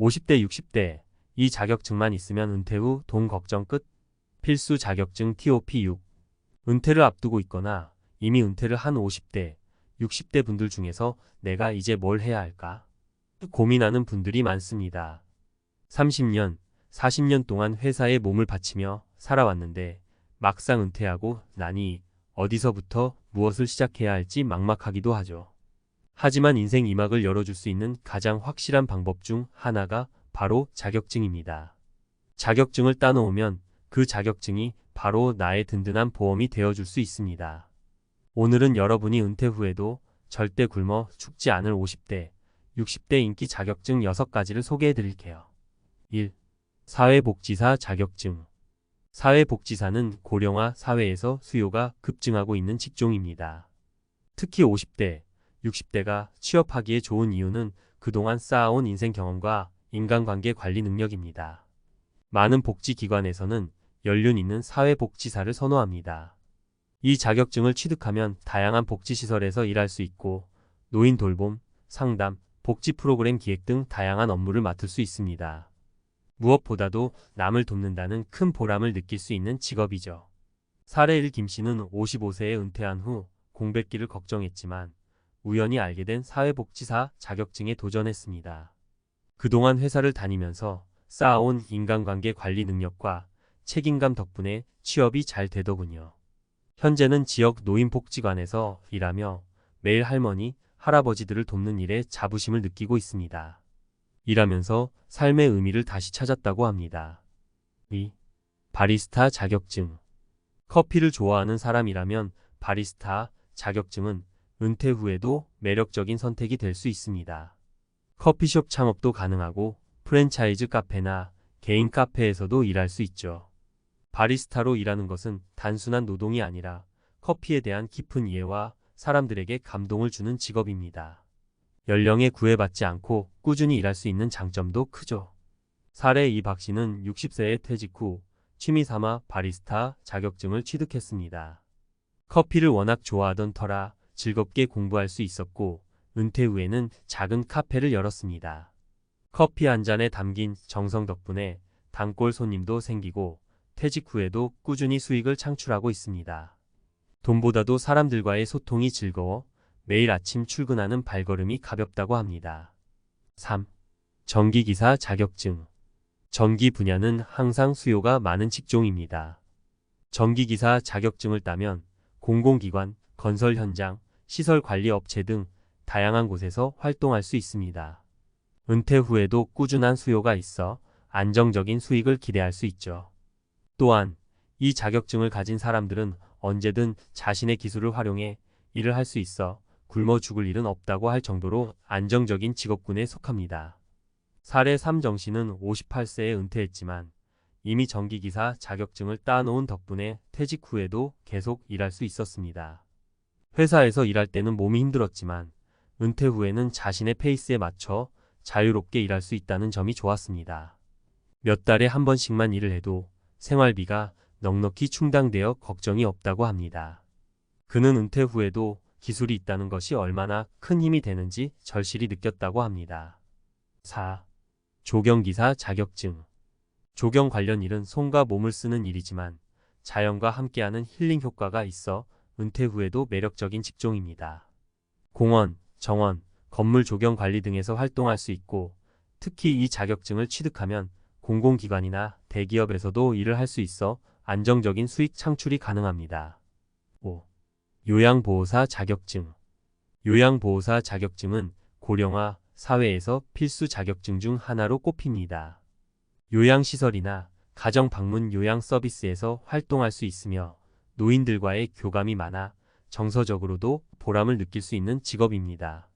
50대, 60대. 이 자격증만 있으면 은퇴 후 돈 걱정 끝. 필수 자격증 TOP6. 은퇴를 앞두고 있거나 이미 은퇴를 한 50대, 60대 분들 중에서 내가 이제 뭘 해야 할까 고민하는 분들이 많습니다. 30년, 40년 동안 회사에 몸을 바치며 살아왔는데 막상 은퇴하고 나니 어디서부터 무엇을 시작해야 할지 막막하기도 하죠. 하지만 인생 2막을 열어줄 수 있는 가장 확실한 방법 중 하나가 바로 자격증입니다. 자격증을 따놓으면 그 자격증이 바로 나의 든든한 보험이 되어줄 수 있습니다. 오늘은 여러분이 은퇴 후에도 절대 굶어 죽지 않을 50대, 60대 인기 자격증 6가지를 소개해 드릴게요. 1. 사회복지사 자격증. 사회복지사는 고령화 사회에서 수요가 급증하고 있는 직종입니다. 특히 50대, 60대가 취업하기에 좋은 이유는 그동안 쌓아온 인생 경험과 인간관계 관리 능력입니다. 많은 복지기관에서는 연륜 있는 사회복지사를 선호합니다. 이 자격증을 취득하면 다양한 복지시설에서 일할 수 있고 노인 돌봄, 상담, 복지 프로그램 기획 등 다양한 업무를 맡을 수 있습니다. 무엇보다도 남을 돕는다는 큰 보람을 느낄 수 있는 직업이죠. 사례 1. 김씨는 55세에 은퇴한 후 공백기를 걱정했지만 우연히 알게 된 사회복지사 자격증에 도전했습니다. 그동안 회사를 다니면서 쌓아온 인간관계 관리 능력과 책임감 덕분에 취업이 잘 되더군요. 현재는 지역 노인복지관에서 일하며 매일 할머니, 할아버지들을 돕는 일에 자부심을 느끼고 있습니다. 일하면서 삶의 의미를 다시 찾았다고 합니다. 2. 바리스타 자격증. 커피를 좋아하는 사람이라면 바리스타 자격증은 은퇴 후에도 매력적인 선택이 될 수 있습니다. 커피숍 창업도 가능하고 프랜차이즈 카페나 개인 카페에서도 일할 수 있죠. 바리스타로 일하는 것은 단순한 노동이 아니라 커피에 대한 깊은 이해와 사람들에게 감동을 주는 직업입니다. 연령에 구애받지 않고 꾸준히 일할 수 있는 장점도 크죠. 사례 2. 박 씨는 60세에 퇴직 후 취미 삼아 바리스타 자격증을 취득했습니다. 커피를 워낙 좋아하던 터라 즐겁게 공부할 수 있었고 은퇴 후에는 작은 카페를 열었습니다. 커피 한 잔에 담긴 정성 덕분에 단골 손님도 생기고 퇴직 후에도 꾸준히 수익을 창출하고 있습니다. 돈보다도 사람들과의 소통이 즐거워 매일 아침 출근하는 발걸음이 가볍다고 합니다. 3. 전기기사 자격증. 전기 분야는 항상 수요가 많은 직종입니다. 전기기사 자격증을 따면 공공기관, 건설 현장, 시설 관리 업체 등 다양한 곳에서 활동할 수 있습니다. 은퇴 후에도 꾸준한 수요가 있어 안정적인 수익을 기대할 수 있죠. 또한 이 자격증을 가진 사람들은 언제든 자신의 기술을 활용해 일을 할 수 있어 굶어 죽을 일은 없다고 할 정도로 안정적인 직업군에 속합니다. 사례 3. 정씨는 58세에 은퇴했지만 이미 전기기사 자격증을 따놓은 덕분에 퇴직 후에도 계속 일할 수 있었습니다. 회사에서 일할 때는 몸이 힘들었지만 은퇴 후에는 자신의 페이스에 맞춰 자유롭게 일할 수 있다는 점이 좋았습니다. 몇 달에 한 번씩만 일을 해도 생활비가 넉넉히 충당되어 걱정이 없다고 합니다. 그는 은퇴 후에도 기술이 있다는 것이 얼마나 큰 힘이 되는지 절실히 느꼈다고 합니다. 4. 조경기사 자격증. 조경 관련 일은 손과 몸을 쓰는 일이지만 자연과 함께하는 힐링 효과가 있어 은퇴 후에도 매력적인 직종입니다. 공원, 정원, 건물 조경 관리 등에서 활동할 수 있고 특히 이 자격증을 취득하면 공공기관이나 대기업에서도 일을 할 수 있어 안정적인 수익 창출이 가능합니다. 5. 요양보호사 자격증. 요양보호사 자격증은 고령화 사회에서 필수 자격증 중 하나로 꼽힙니다. 요양시설이나 가정방문 요양 서비스에서 활동할 수 있으며 노인들과의 교감이 많아 정서적으로도 보람을 느낄 수 있는 직업입니다.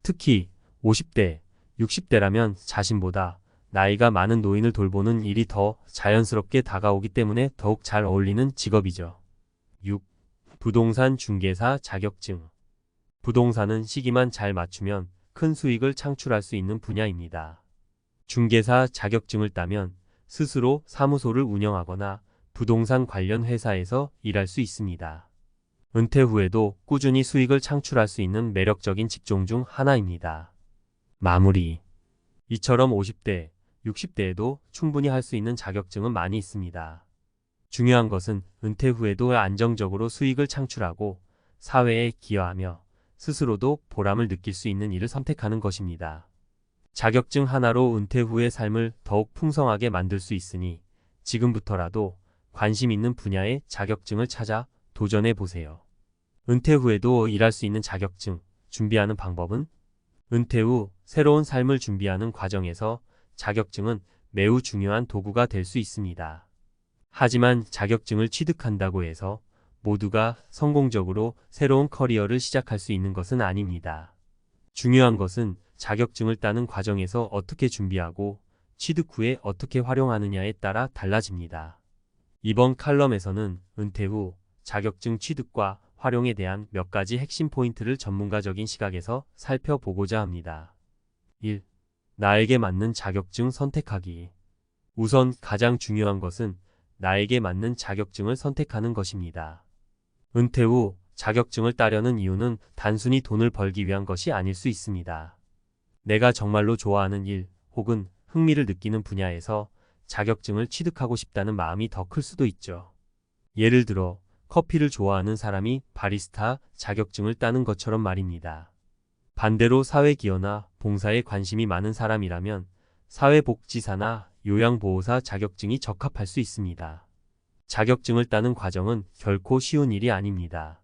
특히 50대, 60대라면 자신보다 나이가 많은 노인을 돌보는 일이 더 자연스럽게 다가오기 때문에 더욱 잘 어울리는 직업이죠. 6. 부동산 중개사 자격증. 부동산은 시기만 잘 맞추면 큰 수익을 창출할 수 있는 분야입니다. 중개사 자격증을 따면 스스로 사무소를 운영하거나 부동산 관련 회사에서 일할 수 있습니다. 은퇴 후에도 꾸준히 수익을 창출할 수 있는 매력적인 직종 중 하나입니다. 마무리. 이처럼 50대, 60대에도 충분히 할 수 있는 자격증은 많이 있습니다. 중요한 것은 은퇴 후에도 안정적으로 수익을 창출하고 사회에 기여하며 스스로도 보람을 느낄 수 있는 일을 선택하는 것입니다. 자격증 하나로 은퇴 후의 삶을 더욱 풍성하게 만들 수 있으니 지금부터라도 관심 있는 분야의 자격증을 찾아 도전해 보세요. 은퇴 후에도 일할 수 있는 자격증 준비하는 방법은? 은퇴 후 새로운 삶을 준비하는 과정에서 자격증은 매우 중요한 도구가 될 수 있습니다. 하지만 자격증을 취득한다고 해서 모두가 성공적으로 새로운 커리어를 시작할 수 있는 것은 아닙니다. 중요한 것은 자격증을 따는 과정에서 어떻게 준비하고 취득 후에 어떻게 활용하느냐에 따라 달라집니다. 이번 칼럼에서는 은퇴 후 자격증 취득과 활용에 대한 몇 가지 핵심 포인트를 전문가적인 시각에서 살펴보고자 합니다. 1. 나에게 맞는 자격증 선택하기. 우선 가장 중요한 것은 나에게 맞는 자격증을 선택하는 것입니다. 은퇴 후 자격증을 따려는 이유는 단순히 돈을 벌기 위한 것이 아닐 수 있습니다. 내가 정말로 좋아하는 일 혹은 흥미를 느끼는 분야에서 자격증을 취득하고 싶다는 마음이 더 클 수도 있죠. 예를 들어 커피를 좋아하는 사람이 바리스타 자격증을 따는 것처럼 말입니다. 반대로 사회기여나 봉사에 관심이 많은 사람이라면 사회복지사나 요양보호사 자격증이 적합할 수 있습니다. 자격증을 따는 과정은 결코 쉬운 일이 아닙니다.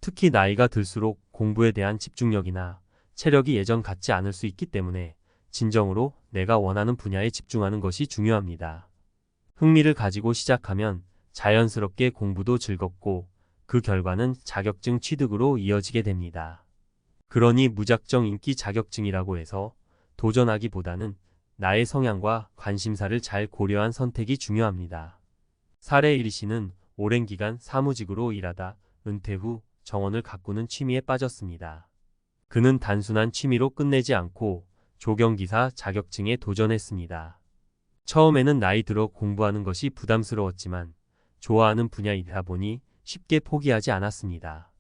특히 나이가 들수록 공부에 대한 집중력이나 체력이 예전 같지 않을 수 있기 때문에 진정으로 내가 원하는 분야에 집중하는 것이 중요합니다. 흥미를 가지고 시작하면 자연스럽게 공부도 즐겁고 그 결과는 자격증 취득으로 이어지게 됩니다. 그러니 무작정 인기 자격증이라고 해서 도전하기보다는 나의 성향과 관심사를 잘 고려한 선택이 중요합니다. 사례 1 씨는 오랜 기간 사무직으로 일하다 은퇴 후 정원을 가꾸는 취미에 빠졌습니다. 그는 단순한 취미로 끝내지 않고 조경기사 자격증에 도전했습니다. 처음에는 나이 들어 공부하는 것이 부담스러웠지만 좋아하는 분야이다 보니 쉽게 포기하지 않았습니다.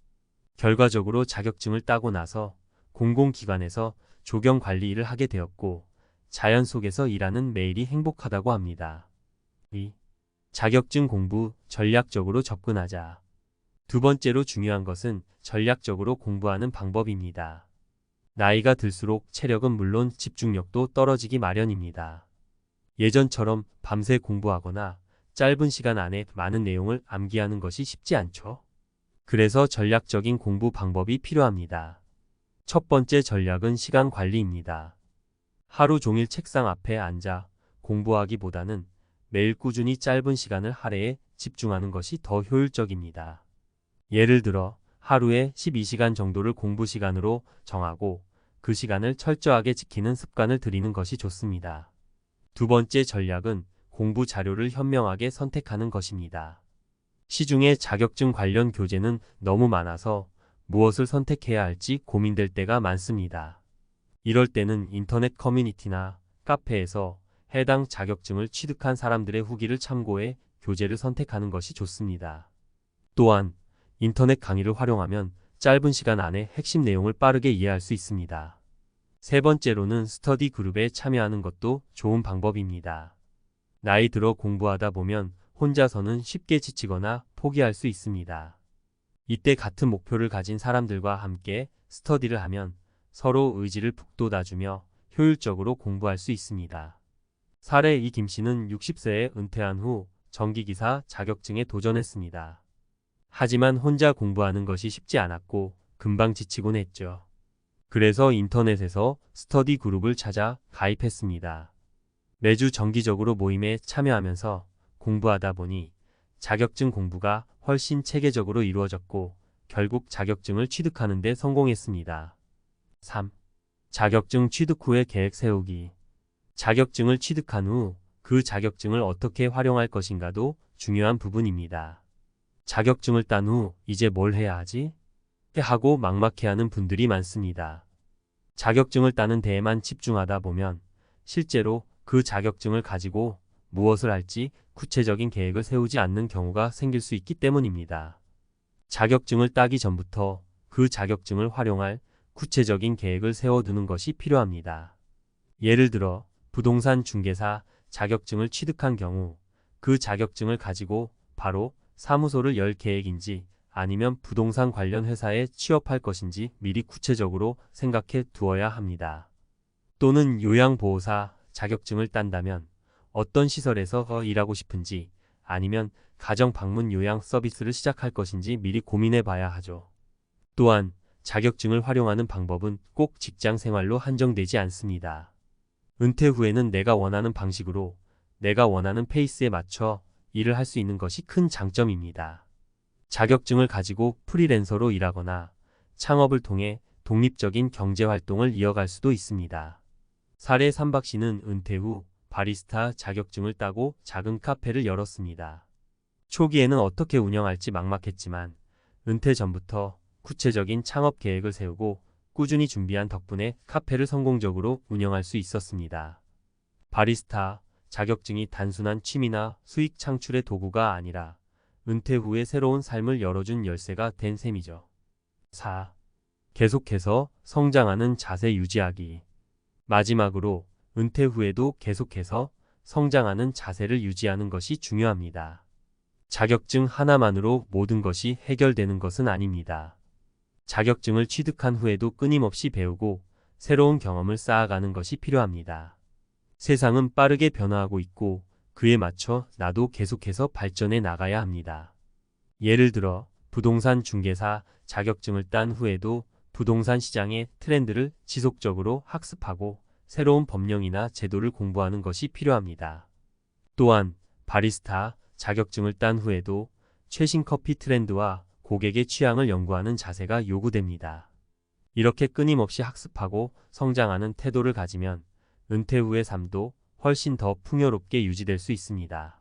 결과적으로 자격증을 따고 나서 공공기관에서 조경관리 일을 하게 되었고 자연 속에서 일하는 매일이 행복하다고 합니다. 2. 자격증 공부 전략적으로 접근하자. 두 번째로 중요한 것은 전략적으로 공부하는 방법입니다. 나이가 들수록 체력은 물론 집중력도 떨어지기 마련입니다. 예전처럼 밤새 공부하거나 짧은 시간 안에 많은 내용을 암기하는 것이 쉽지 않죠. 그래서 전략적인 공부 방법이 필요합니다. 첫 번째 전략은 시간 관리입니다. 하루 종일 책상 앞에 앉아 공부하기보다는 매일 꾸준히 짧은 시간을 할애해 집중하는 것이 더 효율적입니다. 예를 들어 하루에 12시간 정도를 공부 시간으로 정하고 그 시간을 철저하게 지키는 습관을 들이는 것이 좋습니다. 두 번째 전략은 공부 자료를 현명하게 선택하는 것입니다. 시중에 자격증 관련 교재는 너무 많아서 무엇을 선택해야 할지 고민될 때가 많습니다. 이럴 때는 인터넷 커뮤니티나 카페에서 해당 자격증을 취득한 사람들의 후기를 참고해 교재를 선택하는 것이 좋습니다. 또한 인터넷 강의를 활용하면 짧은 시간 안에 핵심 내용을 빠르게 이해할 수 있습니다. 세 번째로는 스터디 그룹에 참여하는 것도 좋은 방법입니다. 나이 들어 공부하다 보면 혼자서는 쉽게 지치거나 포기할 수 있습니다. 이때 같은 목표를 가진 사람들과 함께 스터디를 하면 서로 의지를 북돋아주며 효율적으로 공부할 수 있습니다. 사례 2 김 씨는 60세에 은퇴한 후 전기기사 자격증에 도전했습니다. 하지만 혼자 공부하는 것이 쉽지 않았고 금방 지치곤 했죠. 그래서 인터넷에서 스터디 그룹을 찾아 가입했습니다. 매주 정기적으로 모임에 참여하면서 공부하다 보니 자격증 공부가 훨씬 체계적으로 이루어졌고 결국 자격증을 취득하는 데 성공했습니다. 3. 자격증 취득 후의 계획 세우기. 자격증을 취득한 후 그 자격증을 어떻게 활용할 것인가도 중요한 부분입니다. 자격증을 딴 후 이제 뭘 해야 하지? 하고 막막해하는 분들이 많습니다. 자격증을 따는 데에만 집중하다 보면 실제로 그 자격증을 가지고 무엇을 할지 구체적인 계획을 세우지 않는 경우가 생길 수 있기 때문입니다. 자격증을 따기 전부터 그 자격증을 활용할 구체적인 계획을 세워두는 것이 필요합니다. 예를 들어 부동산 중개사 자격증을 취득한 경우 그 자격증을 가지고 바로 사무소를 열 계획인지 아니면 부동산 관련 회사에 취업할 것인지 미리 구체적으로 생각해 두어야 합니다. 또는 요양보호사 자격증을 딴다면 어떤 시설에서 일하고 싶은지 아니면 가정 방문 요양 서비스를 시작할 것인지 미리 고민해 봐야 하죠. 또한 자격증을 활용하는 방법은 꼭 직장 생활로 한정되지 않습니다. 은퇴 후에는 내가 원하는 방식으로 내가 원하는 페이스에 맞춰 일을 할 수 있는 것이 큰 장점입니다. 자격증을 가지고 프리랜서로 일하거나 창업을 통해 독립적인 경제활동을 이어갈 수도 있습니다. 사례 3박 씨는 은퇴 후 바리스타 자격증을 따고 작은 카페를 열었습니다. 초기에는 어떻게 운영할지 막막했지만 은퇴 전부터 구체적인 창업 계획을 세우고 꾸준히 준비한 덕분에 카페를 성공적으로 운영할 수 있었습니다. 바리스타 자격증이 단순한 취미나 수익 창출의 도구가 아니라 은퇴 후에 새로운 삶을 열어준 열쇠가 된 셈이죠. 4. 계속해서 성장하는 자세 유지하기. 마지막으로 은퇴 후에도 계속해서 성장하는 자세를 유지하는 것이 중요합니다. 자격증 하나만으로 모든 것이 해결되는 것은 아닙니다. 자격증을 취득한 후에도 끊임없이 배우고 새로운 경험을 쌓아가는 것이 필요합니다. 세상은 빠르게 변화하고 있고 그에 맞춰 나도 계속해서 발전해 나가야 합니다. 예를 들어 부동산 중개사 자격증을 딴 후에도 부동산 시장의 트렌드를 지속적으로 학습하고 새로운 법령이나 제도를 공부하는 것이 필요합니다. 또한 바리스타 자격증을 딴 후에도 최신 커피 트렌드와 고객의 취향을 연구하는 자세가 요구됩니다. 이렇게 끊임없이 학습하고 성장하는 태도를 가지면 은퇴 후의 삶도 훨씬 더 풍요롭게 유지될 수 있습니다.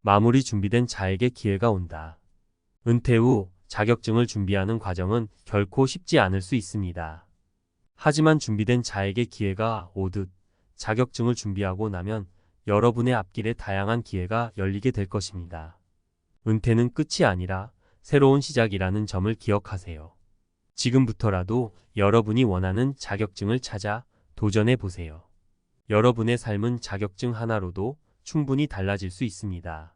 마무리 준비된 자에게 기회가 온다. 은퇴 후 자격증을 준비하는 과정은 결코 쉽지 않을 수 있습니다. 하지만 준비된 자에게 기회가 오듯 자격증을 준비하고 나면 여러분의 앞길에 다양한 기회가 열리게 될 것입니다. 은퇴는 끝이 아니라 새로운 시작이라는 점을 기억하세요. 지금부터라도 여러분이 원하는 자격증을 찾아 도전해 보세요. 여러분의 삶은 자격증 하나로도 충분히 달라질 수 있습니다.